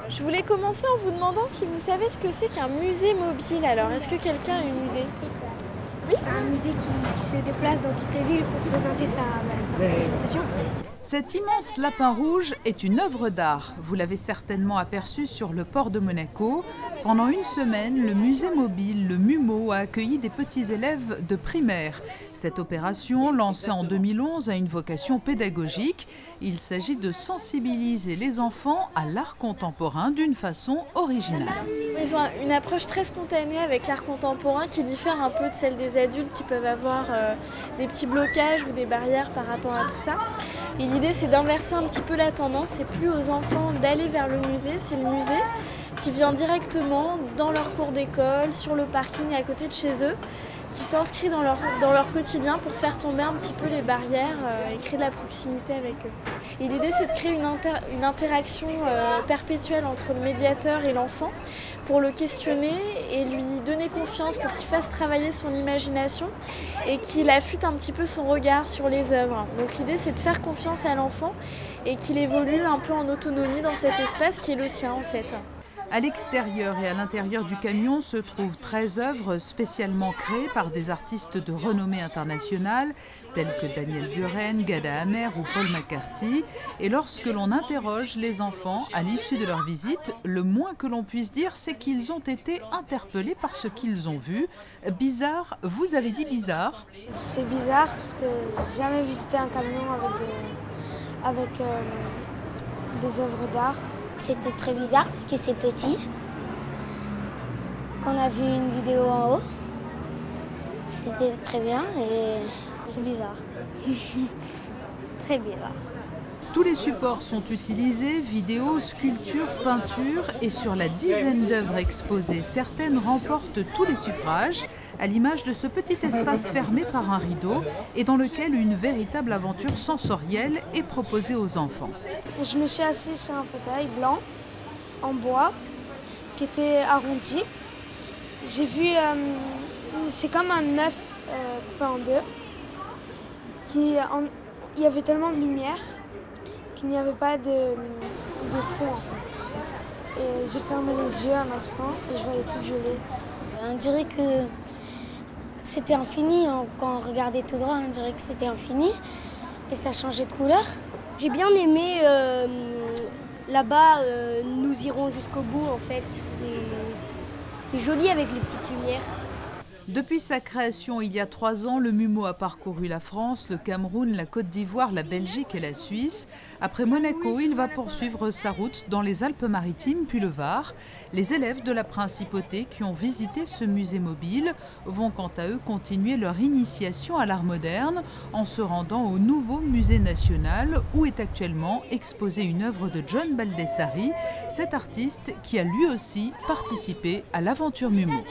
Je voulais commencer en vous demandant si vous savez ce que c'est qu'un musée mobile. Alors, est-ce que quelqu'un a une idée? C'est un musée qui se déplace dans toutes les villes pour présenter sa représentation. Cet immense lapin rouge est une œuvre d'art. Vous l'avez certainement aperçu sur le port de Monaco. Pendant une semaine, le musée mobile, le MUMO, a accueilli des petits élèves de primaire. Cette opération, lancée en 2011, a une vocation pédagogique. Il s'agit de sensibiliser les enfants à l'art contemporain d'une façon originale. Ils ont une approche très spontanée avec l'art contemporain qui diffère un peu de celle des adultes qui peuvent avoir des petits blocages ou des barrières par rapport à tout ça. Et l'idée, c'est d'inverser un petit peu la tendance. C'est plus aux enfants d'aller vers le musée, c'est le musée qui vient directement dans leur cours d'école, sur le parking à côté de chez eux, qui s'inscrit dans leur quotidien pour faire tomber un petit peu les barrières et créer de la proximité avec eux. Et l'idée, c'est de créer une interaction perpétuelle entre le médiateur et l'enfant pour le questionner et lui donner confiance pour qu'il fasse travailler son imagination et qu'il affûte un petit peu son regard sur les œuvres. Donc l'idée, c'est de faire confiance à l'enfant et qu'il évolue un peu en autonomie dans cet espace qui est le sien en fait. À l'extérieur et à l'intérieur du camion se trouvent 13 œuvres spécialement créées par des artistes de renommée internationale, tels que Daniel Buren, Ghada Amer ou Paul McCarthy. Et lorsque l'on interroge les enfants à l'issue de leur visite, le moins que l'on puisse dire, c'est qu'ils ont été interpellés par ce qu'ils ont vu. Bizarre, vous avez dit bizarre? C'est bizarre parce que j'ai jamais visité un camion avec des œuvres d'art. C'était très bizarre parce que c'est petit. Quand on a vu une vidéo en haut, c'était très bien et c'est bizarre. Très bizarre. Tous les supports sont utilisés, vidéos, sculptures, peintures, et sur la dizaine d'œuvres exposées, certaines remportent tous les suffrages, à l'image de ce petit espace fermé par un rideau et dans lequel une véritable aventure sensorielle est proposée aux enfants. Je me suis assise sur un fauteuil blanc, en bois, qui était arrondi. J'ai vu, c'est comme un œuf coupé en deux. Il y avait tellement de lumière qu'il n'y avait pas de fond en fait. Et j'ai fermé les yeux un instant et je voyais tout violet. On dirait que c'était infini. Quand on regardait tout droit, on dirait que c'était infini. Et ça changeait de couleur. J'ai bien aimé là-bas, nous irons jusqu'au bout en fait. C'est joli avec les petites lumières. Depuis sa création il y a 3 ans, le MUMO a parcouru la France, le Cameroun, la Côte d'Ivoire, la Belgique et la Suisse. Après Monaco, il va poursuivre sa route dans les Alpes-Maritimes puis le Var. Les élèves de la Principauté qui ont visité ce musée mobile vont quant à eux continuer leur initiation à l'art moderne en se rendant au nouveau musée national où est actuellement exposée une œuvre de John Baldessari, cet artiste qui a lui aussi participé à l'aventure MUMO.